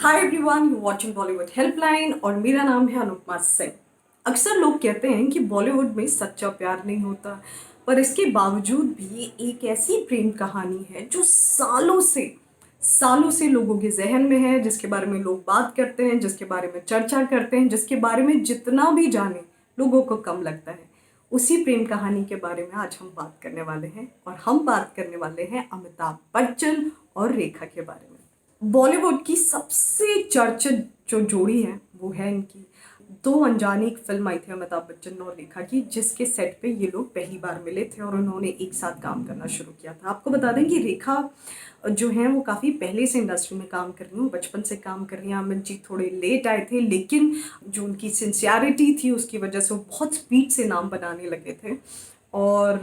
Hi everyone, you watching Bollywood helpline और मेरा नाम है अनुपमा सिंह। अक्सर लोग कहते हैं कि बॉलीवुड में सच्चा प्यार नहीं होता, पर इसके बावजूद भी एक ऐसी प्रेम कहानी है जो सालों से लोगों के जहन में है, जिसके बारे में लोग बात करते हैं, जिसके बारे में चर्चा करते हैं, जिसके बारे में जितना भी जाने लोगों को कम लगता है। उसी प्रेम कहानी के बारे में आज हम बात करने वाले हैं, और हम बात करने वाले हैं अमिताभ बच्चन और रेखा के बारे में। बॉलीवुड की सबसे चर्चित जो जोड़ी है वो है इनकी। दो अनजानी एक फिल्म आई थी अमिताभ बच्चन और रेखा की, जिसके सेट पे ये लोग पहली बार मिले थे और उन्होंने एक साथ काम करना शुरू किया था। आपको बता दें कि रेखा जो है वो काफ़ी पहले से इंडस्ट्री में काम कर रही हूँ, बचपन से काम कर रही हैं। अमित जी थोड़े लेट आए थे, लेकिन जो उनकी सिंसियरिटी थी उसकी वजह से वो बहुत स्पीड से नाम बनाने लगे थे। और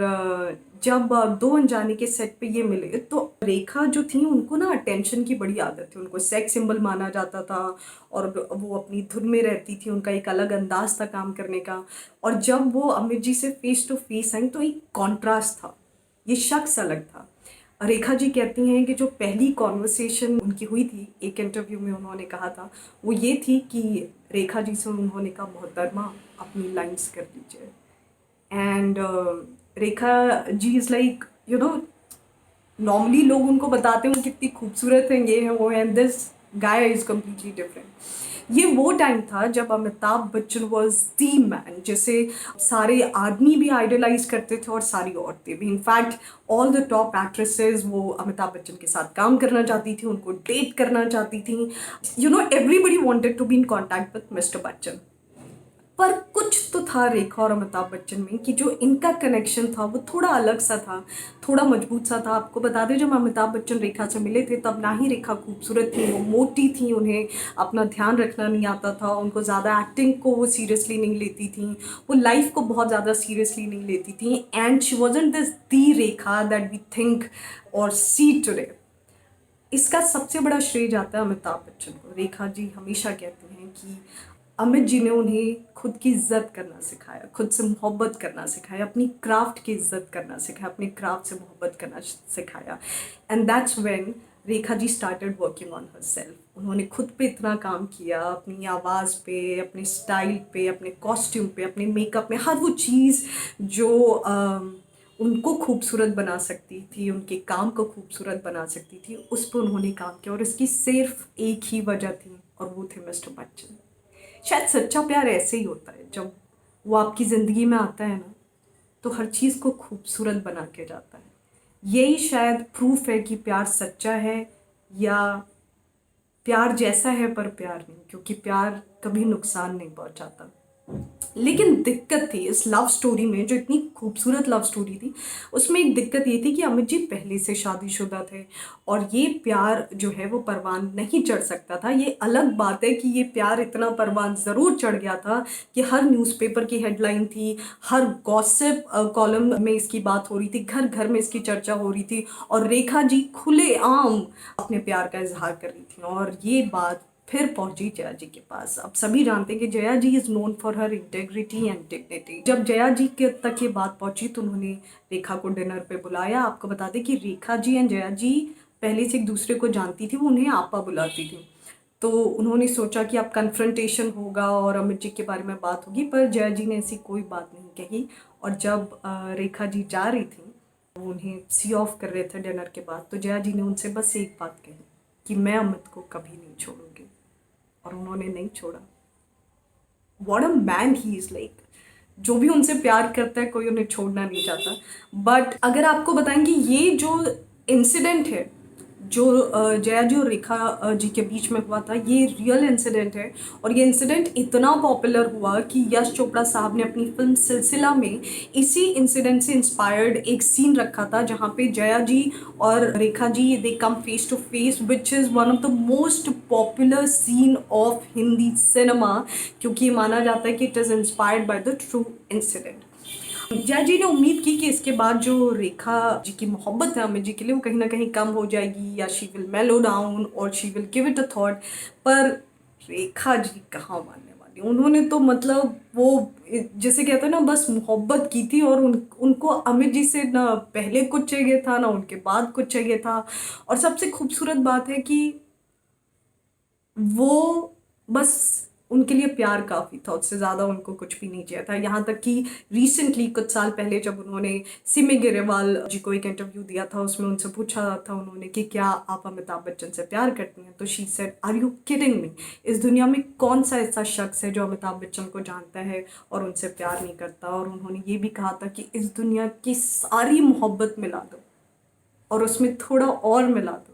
जब दो अनजाने के सेट पे ये मिले तो रेखा जो थी उनको ना अटेंशन की बड़ी आदत थी, उनको सेक्स सिंबल माना जाता था और वो अपनी धुन में रहती थी, उनका एक अलग अंदाज था काम करने का। और जब वो अमित जी से फेस टू फेस आई तो एक कॉन्ट्रास्ट था, ये शख्स अलग था। रेखा जी कहती हैं कि जो पहली कॉन्वर्सेशन उनकी हुई थी, एक इंटरव्यू में उन्होंने कहा था, वो ये थी कि रेखा जी से उन्होंने कहा, मोहतरमा अपनी लाइंस कर दीजिए। And Rekha ji is like normally लोग उनको बताते हैं वो कितनी खूबसूरत हैं, ये है वो है, this guy is completely different. ये वो टाइम था जब Amitabh Bachchan was the man, जिसे सारे आदमी भी आइडलाइज करते थे और सारी औरतें भी। In fact all the top actresses वो अमिताभ बच्चन के साथ काम करना चाहती थी, उनको डेट करना चाहती थी। Everybody wanted to be in contact with mister Bachchan. पर कुछ तो था रेखा और अमिताभ बच्चन में कि जो इनका कनेक्शन था वो थोड़ा अलग सा था, थोड़ा मजबूत सा था। आपको बता दें, जब अमिताभ बच्चन रेखा से मिले थे तब ना ही रेखा खूबसूरत थी, वो मोटी थी, उन्हें अपना ध्यान रखना नहीं आता था, उनको ज़्यादा एक्टिंग को वो सीरियसली नहीं लेती थी, वो लाइफ को बहुत ज़्यादा सीरियसली नहीं लेती थी। And she wasn't this the Rekha that we think or see today. इसका सबसे बड़ा श्रेय जाता है अमिताभ बच्चन को। रेखा जी हमेशा कहते हैं कि अमित जी ने उन्हें खुद की इज्जत करना सिखाया, खुद से मोहब्बत करना सिखाया, अपनी क्राफ्ट की इज्जत करना सिखाया, अपनी क्राफ्ट से मोहब्बत करना सिखाया। And that's when Rekha ji started working on herself. उन्होंने खुद पे इतना काम किया, अपनी आवाज़ पे, अपने स्टाइल पे, अपने कॉस्ट्यूम पे, अपने मेकअप में, हर वो चीज़ जो उनको खूबसूरत बना सकती थी, उनके काम को खूबसूरत बना सकती थी, उस पर उन्होंने काम किया। और इसकी सिर्फ एक ही वजह थी और वो थे मिस्टर बच्चन। शायद सच्चा प्यार ऐसे ही होता है, जब वो आपकी ज़िंदगी में आता है ना तो हर चीज़ को खूबसूरत बना के जाता है। यही शायद प्रूफ है कि प्यार सच्चा है, या प्यार जैसा है पर प्यार नहीं, क्योंकि प्यार कभी नुकसान नहीं पहुंचाता। लेकिन दिक्कत थी इस लव स्टोरी में, जो इतनी खूबसूरत लव स्टोरी थी, उसमें एक दिक्कत ये थी कि अमित जी पहले से शादीशुदा थे और ये प्यार जो है वो परवान नहीं चढ़ सकता था। ये अलग बात है कि ये प्यार इतना परवान ज़रूर चढ़ गया था कि हर न्यूज़पेपर की हेडलाइन थी, हर गॉसिप कॉलम में इसकी बात हो रही थी, घर घर में इसकी चर्चा हो रही थी, और रेखा जी खुलेआम अपने प्यार का इजहार कर रही थी। और ये बात फिर पहुंची जया जी के पास। अब सभी जानते हैं कि Jaya ji is known for her integrity and dignity. जब जया जी के तक ये बात पहुंची तो उन्होंने रेखा को डिनर पे बुलाया। आपको बता दें कि रेखा जी एंड जया जी पहले से एक दूसरे को जानती थी, वो उन्हें आपा बुलाती थी। तो उन्होंने सोचा कि अब कन्फ्रंटेशन होगा और अमित जी के बारे में बात होगी, पर जया जी ने ऐसी कोई बात नहीं कही। और जब रेखा जी जा रही थी, वो उन्हें सी ऑफ कर रहे थे डिनर के बाद, तो जया जी ने उनसे बस एक बात कही कि मैं अमित को कभी नहीं छोड़ूंगी। और उन्होंने नहीं छोड़ा। What a man he is like. जो भी उनसे प्यार करता है कोई उन्हें छोड़ना नहीं चाहता। बट अगर आपको बताएंगे, ये जो इंसिडेंट है जो जया जी और रेखा जी के बीच में हुआ था, ये रियल इंसिडेंट है। और ये इंसिडेंट इतना पॉपुलर हुआ कि यश चोपड़ा साहब ने अपनी फिल्म सिलसिला में इसी इंसिडेंट से इंस्पायर्ड एक सीन रखा था, जहाँ पे जया जी और Rekha ji they come face to face, which is one of the most popular scene of Hindi cinema, क्योंकि ये माना जाता है कि it is inspired by the true incident. Jaya ji ने उम्मीद की कि इसके बाद जो रेखा जी की मोहब्बत है अमित जी के लिए वो कहीं ना कहीं कम हो जाएगी, या शी विल मेलो डाउन और she will give it a thought. पर रेखा जी कहाँ मानने वाली, उन्होंने तो मतलब वो जैसे कहते हैं ना, बस मोहब्बत की थी। और उनको अमित जी से ना पहले कुछ चाहिए था ना उनके बाद कुछ चाहिए था। और सबसे खूबसूरत बात है कि वो बस उनके लिए प्यार काफ़ी था, उससे ज़्यादा उनको कुछ भी नहीं चाहिए था। यहाँ तक कि रिसेंटली कुछ साल पहले जब उन्होंने सिमी ग्रेवाल जी को एक इंटरव्यू दिया था, उसमें उनसे पूछा था उन्होंने कि क्या आप अमिताभ बच्चन से प्यार करती हैं, तो she said are you kidding me. इस दुनिया में कौन सा ऐसा शख्स है जो अमिताभ बच्चन को जानता है और उनसे प्यार नहीं करता। और उन्होंने ये भी कहा था कि इस दुनिया की सारी मोहब्बत मिला दो और उसमें थोड़ा और मिला दो,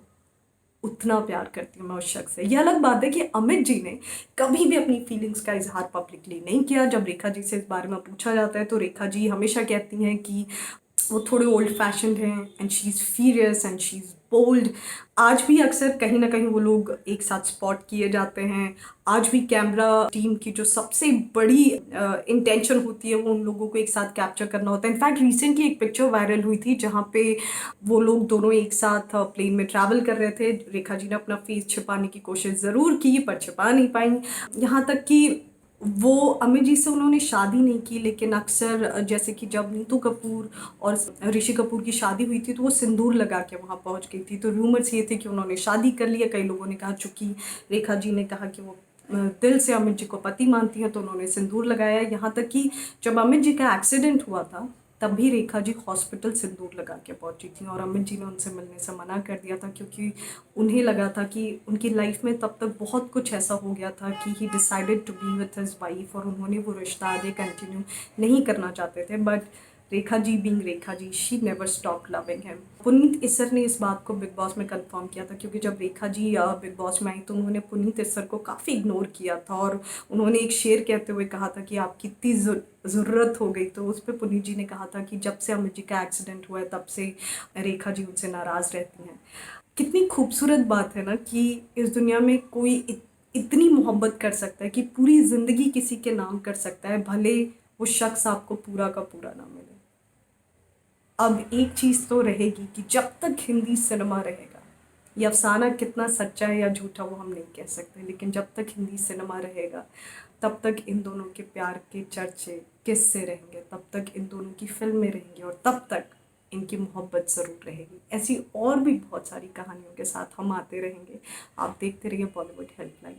उतना प्यार करती हूँ मैं उस शख्स से। ये अलग बात है कि अमित जी ने कभी भी अपनी फीलिंग्स का इजहार पब्लिकली नहीं किया। जब रेखा जी से इस बारे में पूछा जाता है तो रेखा जी हमेशा कहती हैं कि वो थोड़े ओल्ड फैशन्ड हैं and she is furious and she is bold. आज भी अक्सर कहीं ना कहीं वो लोग एक साथ स्पॉट किए जाते हैं। आज भी कैमरा टीम की जो सबसे बड़ी इंटेंशन होती है वो उन लोगों को एक साथ कैप्चर करना होता है। इनफैक्ट रिसेंटली एक पिक्चर वायरल हुई थी जहाँ पे वो लोग दोनों एक साथ प्लेन में ट्रैवल कर रहे थे। रेखा जी ने अपना फेस छिपाने की कोशिश ज़रूर की पर छिपा नहीं पाई। यहाँ तक कि वो अमित जी से उन्होंने शादी नहीं की, लेकिन अक्सर जैसे कि जब नीतू कपूर और ऋषि कपूर की शादी हुई थी तो वो सिंदूर लगा के वहाँ पहुँच गई थी। तो रूमर्स ये थे कि उन्होंने शादी कर लिया। कई लोगों ने कहा, चूँकि रेखा जी ने कहा कि वो दिल से अमित जी को पति मानती हैं तो उन्होंने सिंदूर लगाया। यहाँ तक कि जब अमित जी का एक्सीडेंट हुआ था तब भी रेखा जी हॉस्पिटल सिंदूर लगा के पहुंची थी और अमित जी ने उनसे मिलने से मना कर दिया था, क्योंकि उन्हें लगा था कि उनकी लाइफ में तब तक बहुत कुछ ऐसा हो गया था कि he decided to be with his wife और उन्होंने वो रिश्ता आगे कंटिन्यू नहीं करना चाहते थे। But Rekha ji being Rekha ji, she never stop loving him. Puneet Issar ने इस बात को बिग बॉस में कंफर्म किया था, क्योंकि जब रेखा जी बिग बॉस में आई तो उन्होंने पुनीत इस्सर को काफ़ी इग्नोर किया था और उन्होंने एक शेर कहते हुए कहा था कि आपकी इतनी ज़रूरत हो गई। तो उस पर पुनीत जी ने कहा था कि जब से अमित जी का एक्सीडेंट हुआ है तब से रेखा जी उनसे नाराज़ रहती हैं। कितनी खूबसूरत बात है ना कि इस दुनिया में कोई इतनी मोहब्बत कर सकता है कि पूरी ज़िंदगी किसी के नाम कर सकता है, भले वो शख्स आपको पूरा का पूरा ना मिले। अब एक चीज़ तो रहेगी कि जब तक हिंदी सिनेमा रहेगा, ये अफसाना कितना सच्चा है या झूठा वो हम नहीं कह सकते, लेकिन जब तक हिंदी सिनेमा रहेगा तब तक इन दोनों के प्यार के चर्चे किससे रहेंगे, तब तक इन दोनों की फिल्में रहेंगी और तब तक इनकी मोहब्बत ज़रूर रहेगी। ऐसी और भी बहुत सारी कहानियों के साथ हम आते रहेंगे। आप देखते रहिए बॉलीवुड हेल्पलाइन।